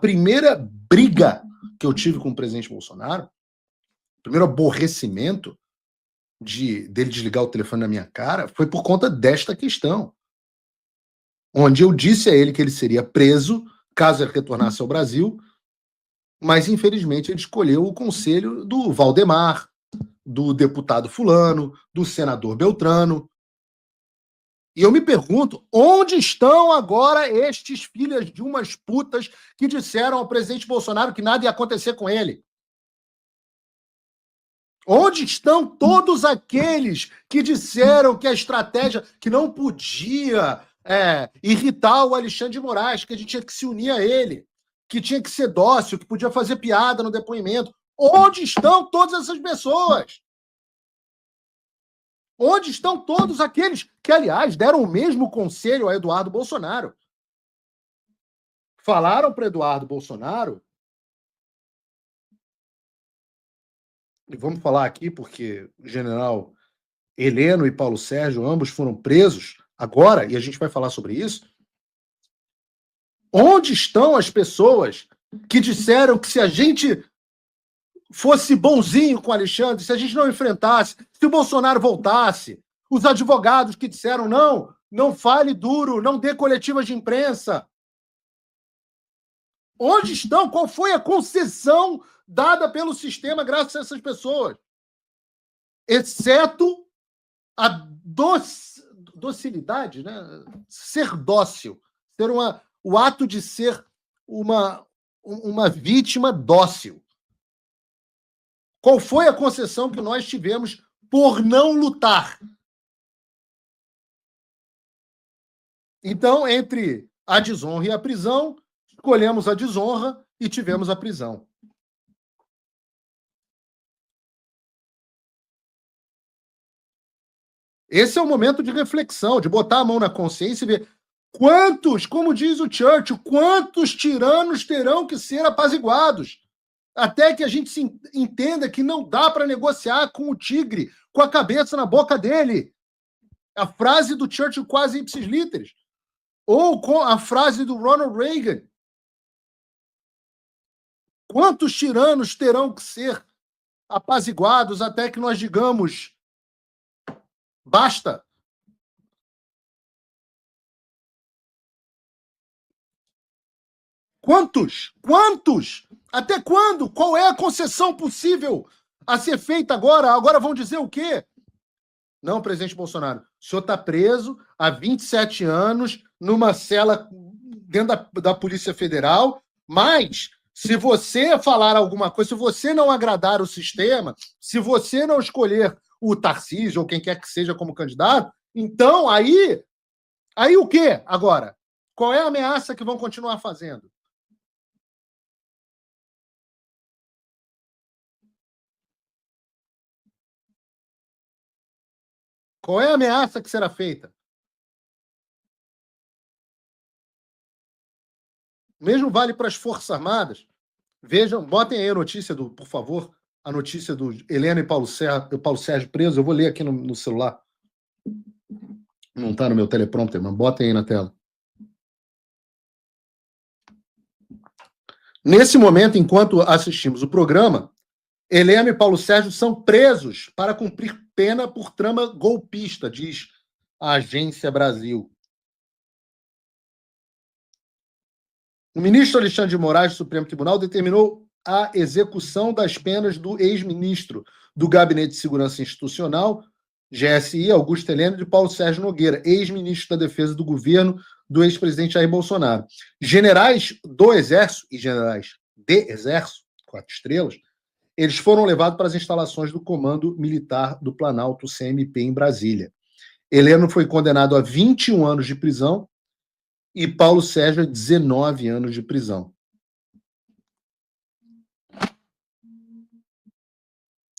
primeira briga que eu tive com o presidente Bolsonaro, o primeiro aborrecimento dele desligar o telefone na minha cara, foi por conta desta questão. Onde eu disse a ele que ele seria preso caso ele retornasse ao Brasil, mas infelizmente ele escolheu o conselho do Valdemar, do deputado fulano, do senador Beltrano. E eu me pergunto, onde estão agora estes filhos de umas putas que disseram ao presidente Bolsonaro que nada ia acontecer com ele? Onde estão todos aqueles que disseram que a estratégia, que não podia irritar o Alexandre de Moraes, que a gente tinha que se unir a ele, que tinha que ser dócil, que podia fazer piada no depoimento? Onde estão todas essas pessoas? Onde estão todos aqueles que, aliás, deram o mesmo conselho a Eduardo Bolsonaro? Falaram para Eduardo Bolsonaro, e vamos falar aqui porque o general Heleno e Paulo Sérgio ambos foram presos agora, e a gente vai falar sobre isso. Onde estão as pessoas que disseram que se a gente fosse bonzinho com o Alexandre, se a gente não enfrentasse, se o Bolsonaro voltasse, os advogados que disseram não fale duro, não dê coletivas de imprensa? Onde estão? Qual foi a concessão dada pelo sistema graças a essas pessoas? Exceto a docilidade, né? Ser dócil, o ato de ser uma vítima dócil. Qual foi a concessão que nós tivemos por não lutar? Então, entre a desonra e a prisão, escolhemos a desonra e tivemos a prisão. Esse é o momento de reflexão, de botar a mão na consciência e ver quantos, como diz o Churchill, quantos tiranos terão que ser apaziguados, até que a gente se entenda que não dá para negociar com o tigre com a cabeça na boca dele. A frase do Churchill quase ipsis literis. Ou com a frase do Ronald Reagan. Quantos tiranos terão que ser apaziguados até que nós digamos basta? Quantos? Quantos? Até quando? Qual é a concessão possível a ser feita agora? Agora vão dizer o quê? Não, presidente Bolsonaro, o senhor está preso há 27 anos numa cela dentro da Polícia Federal, mas se você falar alguma coisa, se você não agradar o sistema, se você não escolher o Tarcísio ou quem quer que seja como candidato, então aí o quê agora? Qual é a ameaça que vão continuar fazendo? Qual é a ameaça que será feita? Mesmo vale para as Forças Armadas. Vejam, botem aí a notícia por favor, a notícia do Heleno e Paulo Sérgio presos. Eu vou ler aqui no celular. Não está no meu teleprompter, mas botem aí na tela. Nesse momento, enquanto assistimos o programa, Heleno e Paulo Sérgio são presos para cumprir pena por trama golpista, diz a Agência Brasil. O ministro Alexandre de Moraes do Supremo Tribunal determinou a execução das penas do ex-ministro do Gabinete de Segurança Institucional, GSI, Augusto Heleno, e de Paulo Sérgio Nogueira, ex-ministro da Defesa do governo do ex-presidente Jair Bolsonaro. Generais do Exército e generais de Exército, 4 estrelas, eles foram levados para as instalações do Comando Militar do Planalto, CMP, em Brasília. Heleno foi condenado a 21 anos de prisão e Paulo Sérgio a 19 anos de prisão.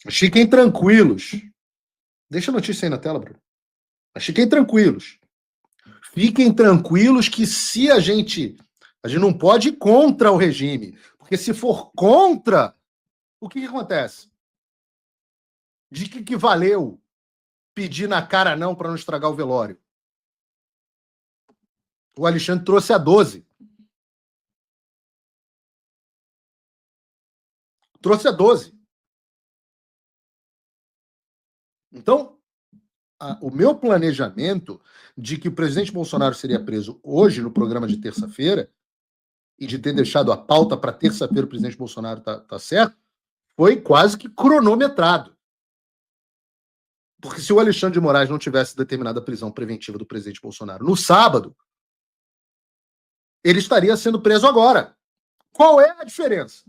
Fiquem tranquilos. Deixa a notícia aí na tela, Bruno. Fiquem tranquilos. Fiquem tranquilos que se a gente não pode ir contra o regime, porque se for contra, o que acontece? De que valeu pedir na cara não para não estragar o velório? O Alexandre trouxe a 12. Trouxe a 12. Então, o meu planejamento de que o presidente Bolsonaro seria preso hoje, no programa de terça-feira, e de ter deixado a pauta para terça-feira o presidente Bolsonaro tá certo, foi quase que cronometrado. Porque se o Alexandre de Moraes não tivesse determinado a prisão preventiva do presidente Bolsonaro no sábado, ele estaria sendo preso agora. Qual é a diferença?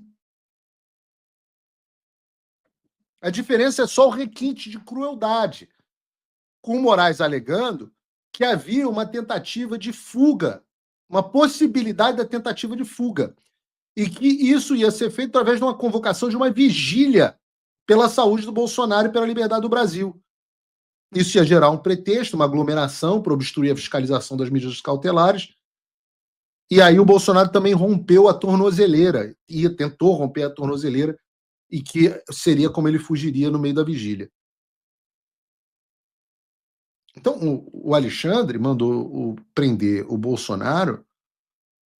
A diferença é só o requinte de crueldade, com o Moraes alegando que havia uma tentativa de fuga, uma possibilidade da tentativa de fuga, e que isso ia ser feito através de uma convocação de uma vigília pela saúde do Bolsonaro e pela liberdade do Brasil. Isso ia gerar um pretexto, uma aglomeração para obstruir a fiscalização das medidas cautelares. E aí o Bolsonaro também rompeu a tornozeleira, tentou romper a tornozeleira, e que seria como ele fugiria no meio da vigília. Então, o Alexandre mandou prender o Bolsonaro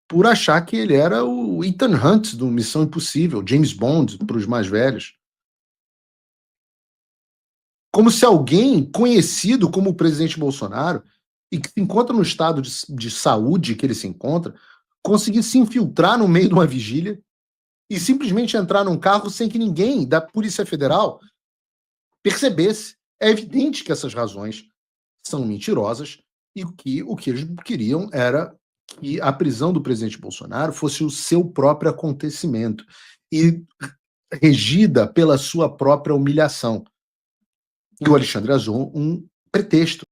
por achar que ele era o Ethan Hunt do Missão Impossível, James Bond para os mais velhos. Como se alguém conhecido como o presidente Bolsonaro, e que se encontra no estado de saúde que ele se encontra, conseguisse se infiltrar no meio de uma vigília e simplesmente entrar num carro sem que ninguém da Polícia Federal percebesse. É evidente que essas razões são mentirosas e que o que eles queriam era que a prisão do presidente Bolsonaro fosse o seu próprio acontecimento e regida pela sua própria humilhação. E o Alexandre usou um pretexto